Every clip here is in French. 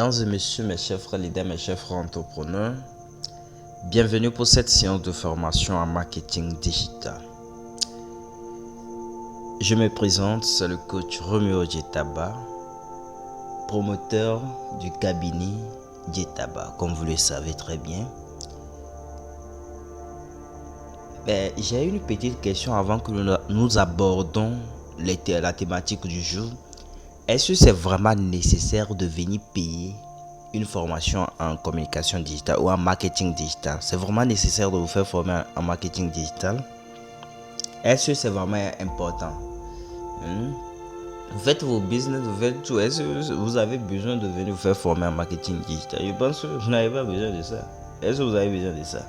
Mesdames et messieurs, mes chers frères leaders, mes chers frères entrepreneurs, bienvenue pour cette séance de formation en marketing digital. Je me présente, c'est le coach Roméo Djetaba, promoteur du cabinet Djetaba, comme vous le savez très bien. J'ai une petite question avant que nous abordons la thématique du jour. Est-ce que c'est vraiment nécessaire de venir payer une formation en communication digitale ou en marketing digital? C'est vraiment nécessaire de vous faire former en marketing digital? Est-ce que c'est vraiment important? Vous faites vos business, vous faites tout. Est-ce que vous avez besoin de venir vous faire former en marketing digital? Je pense que vous n'avez pas besoin de ça. Est-ce que vous avez besoin de ça?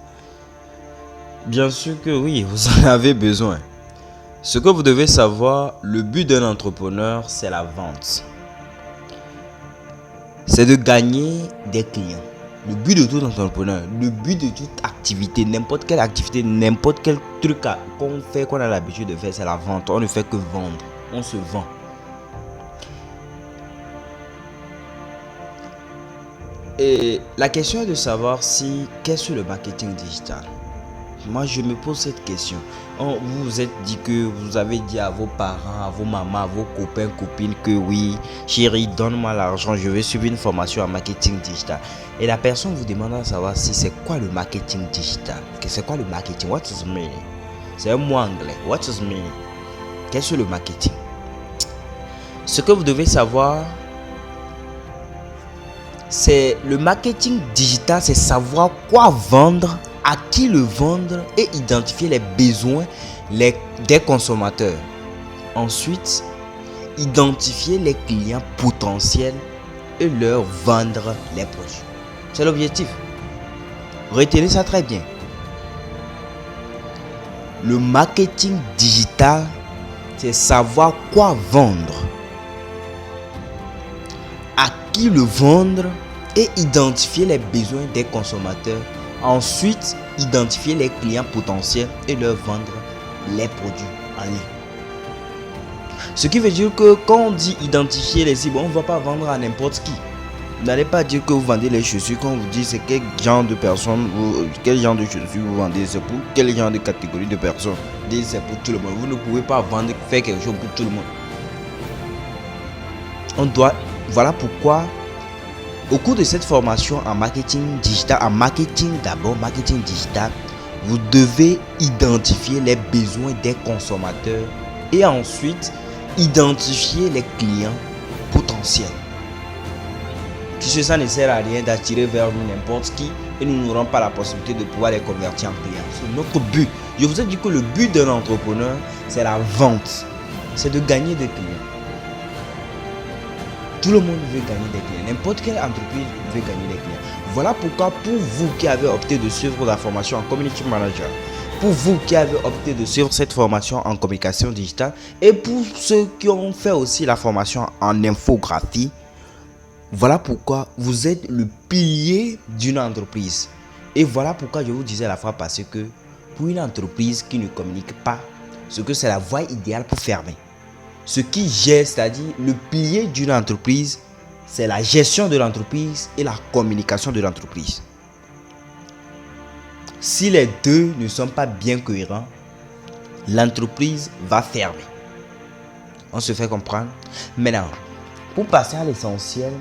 Bien sûr que oui, vous en avez besoin. Ce que vous devez savoir, le but d'un entrepreneur, c'est la vente. C'est de gagner des clients. Le but de tout entrepreneur, le but de toute activité, n'importe quelle activité, n'importe quel truc qu'on fait, qu'on a l'habitude de faire, c'est la vente. On ne fait que vendre. On se vend. Et la question est de savoir qu'est-ce que le marketing digital? Moi, je me pose cette question. Vous vous êtes dit que vous avez dit à vos parents, à vos mamans, à vos copains, copines que oui, chérie, donne-moi l'argent, je vais suivre une formation en marketing digital. Et la personne vous demande à savoir si c'est quoi le marketing digital. C'est quoi le marketing? What is meaning? C'est un mot anglais. What is meaning? Qu'est-ce que le marketing? Ce que vous devez savoir, c'est le marketing digital, c'est savoir quoi vendre, à qui le vendre et identifier les besoins des consommateurs. Ensuite, identifier les clients potentiels et leur vendre les produits. C'est l'objectif. Retenez ça très bien. Le marketing digital, c'est savoir quoi vendre, à qui le vendre et identifier les besoins des consommateurs. Ensuite, identifier les clients potentiels et leur vendre les produits en ligne. Ce qui veut dire que quand on dit identifier les cibles, on ne va pas vendre à n'importe qui. Vous n'allez pas dire que vous vendez les chaussures quand on vous dit c'est quel genre de personnes, quel genre de chaussures vous vendez, c'est pour quel genre de catégorie de personnes. C'est pour tout le monde. Vous ne pouvez pas vendre, faire quelque chose pour tout le monde. Voilà pourquoi au cours de cette formation en marketing digital, en marketing digital, vous devez identifier les besoins des consommateurs et ensuite identifier les clients potentiels. Puisque ça ne sert à rien d'attirer vers nous n'importe qui et nous n'aurons pas la possibilité de pouvoir les convertir en clients. C'est notre but. Je vous ai dit que le but d'un entrepreneur, c'est la vente. C'est de gagner des clients. Tout le monde veut gagner des clients. N'importe quelle entreprise veut gagner des clients. Voilà pourquoi pour vous qui avez opté de suivre la formation en Community Manager, pour vous qui avez opté de suivre cette formation en communication digitale et pour ceux qui ont fait aussi la formation en infographie, voilà pourquoi vous êtes le pilier d'une entreprise. Et voilà pourquoi je vous disais la fois passée que pour une entreprise qui ne communique pas, ce que c'est la voie idéale pour fermer. Ce qui gère, c'est-à-dire le pilier d'une entreprise, c'est la gestion de l'entreprise et la communication de l'entreprise. Si les deux ne sont pas bien cohérents, l'entreprise va fermer. On se fait comprendre? Maintenant, pour passer à l'essentiel,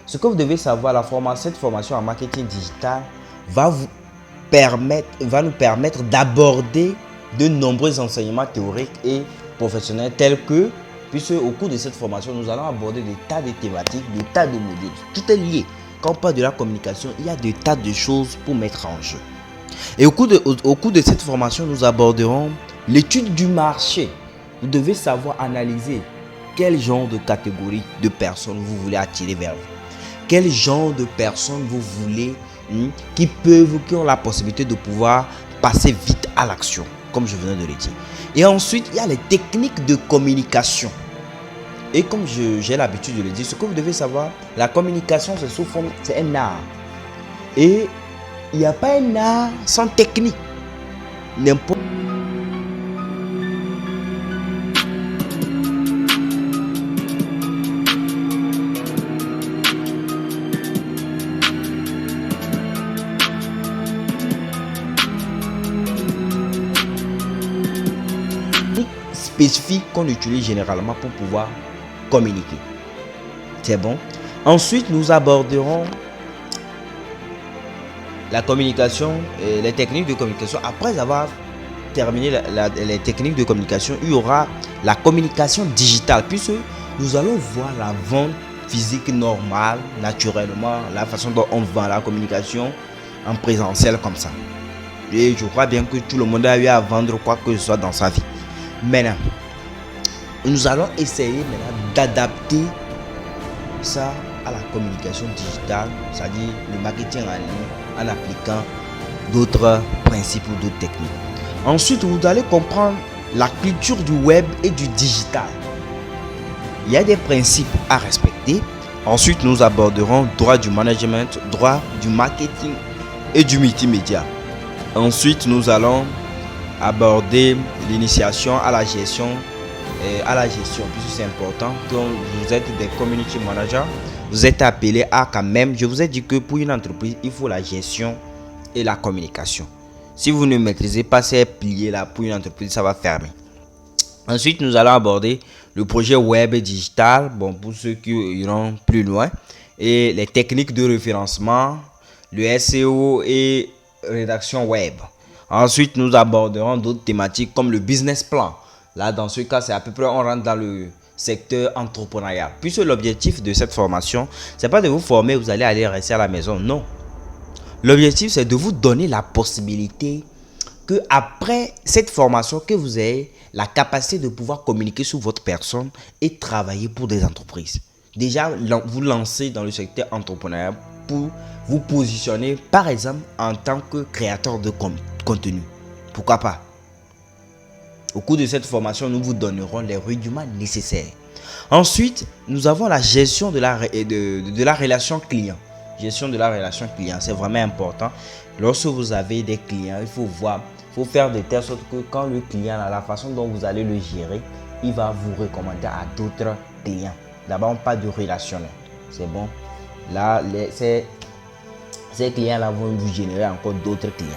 ce que vous devez savoir, cette formation en marketing digital va nous permettre d'aborder de nombreux enseignements théoriques et professionnels tels que, puisque au cours de cette formation, nous allons aborder des tas de thématiques, des tas de modules. Tout est lié. Quand on parle de la communication, il y a des tas de choses pour mettre en jeu. Et au cours de cette formation, nous aborderons l'étude du marché. Vous devez savoir analyser quel genre de catégorie de personnes vous voulez attirer vers vous. Quel genre de personnes vous voulez qui ont la possibilité de pouvoir passer vite à l'action, comme je venais de le dire. Et ensuite, il y a les techniques de communication. Et comme j'ai l'habitude de le dire, ce que vous devez savoir, la communication, c'est un art. Et il n'y a pas un art sans technique. N'importe spécifiques qu'on utilise généralement pour pouvoir communiquer. C'est bon. Ensuite, nous aborderons la communication et les techniques de communication. Après avoir terminé les techniques de communication, il y aura la communication digitale, puisque nous allons voir la vente physique normale, naturellement, la façon dont on vend la communication en présentiel comme ça. Et je crois bien que tout le monde a eu à vendre quoi que ce soit dans sa vie. Maintenant, nous allons essayer d'adapter ça à la communication digitale, c'est-à-dire le marketing en ligne, en appliquant d'autres principes ou d'autres techniques. Ensuite, vous allez comprendre la culture du web et du digital. Il y a des principes à respecter. Ensuite, nous aborderons droit du management, droit du marketing et du multimédia. Ensuite, nous allons aborder l'initiation à la gestion, puisque c'est important. Quand vous êtes des community managers, vous êtes appelés à quand même, je vous ai dit que pour une entreprise, il faut la gestion et la communication. Si vous ne maîtrisez pas ces piliers-là pour une entreprise, ça va fermer. Ensuite, nous allons aborder le projet web et digital, bon, pour ceux qui iront plus loin, et les techniques de référencement, le SEO et rédaction web. Ensuite, nous aborderons d'autres thématiques comme le business plan. Là, dans ce cas, c'est à peu près, on rentre dans le secteur entrepreneurial. Puisque l'objectif de cette formation, c'est pas de vous former, vous allez aller rester à la maison. Non. L'objectif, c'est de vous donner la possibilité que après cette formation, que vous ayez la capacité de pouvoir communiquer sur votre personne et travailler pour des entreprises. Déjà, vous lancer dans le secteur entrepreneurial pour vous positionner, par exemple, en tant que créateur de contenu. Pourquoi pas? Au cours de cette formation, nous vous donnerons les rudiments nécessaires. Ensuite, nous avons la gestion de la relation client. Gestion de la relation client, c'est vraiment important. Lorsque vous avez des clients, il faut faire de telle sorte que quand le client, la façon dont vous allez le gérer, il va vous recommander à d'autres clients. D'abord, on parle de relationnel. C'est bon. Là, ces clients-là vont vous générer encore d'autres clients.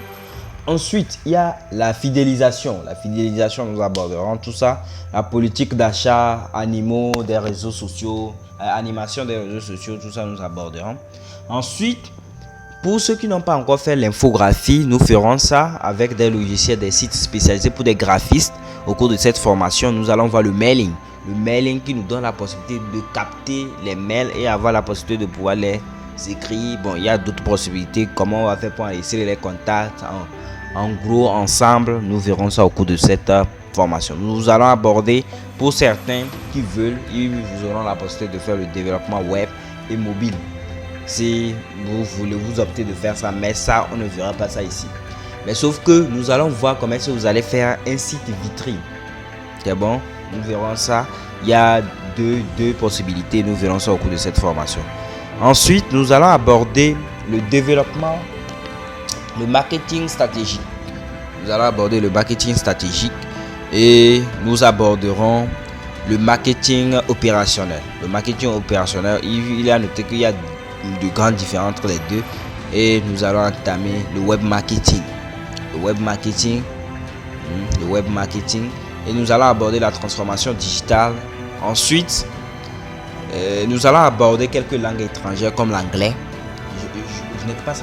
Ensuite, il y a la fidélisation. La fidélisation, nous aborderons tout ça. La politique d'achat, animaux des réseaux sociaux, animation des réseaux sociaux, tout ça, nous aborderons. Ensuite, pour ceux qui n'ont pas encore fait l'infographie, nous ferons ça avec des logiciels, des sites spécialisés pour des graphistes. Au cours de cette formation, nous allons voir le mailing. Le mailing qui nous donne la possibilité de capter les mails et avoir la possibilité de pouvoir les écrire. Bon, il y a d'autres possibilités. Comment on va faire pour laisser les contacts en gros, ensemble, nous verrons ça au cours de cette formation. Nous allons aborder, pour certains qui veulent, vous auront la possibilité de faire le développement web et mobile. Si vous voulez vous opter de faire ça, mais ça, on ne verra pas ça ici. Mais sauf que nous allons voir comment est-ce que vous allez faire un site vitrine. C'est bon, nous verrons ça. Il y a deux possibilités, nous verrons ça au cours de cette formation. Ensuite, nous allons aborder le développement, le marketing stratégique. Nous allons aborder le marketing stratégique et nous aborderons le marketing opérationnel. Le marketing opérationnel, il est à noter qu'il y a de grandes différences entre les deux et nous allons entamer le web marketing. Le web marketing et nous allons aborder la transformation digitale. Ensuite, nous allons aborder quelques langues étrangères comme l'anglais. Je n'ai pas ça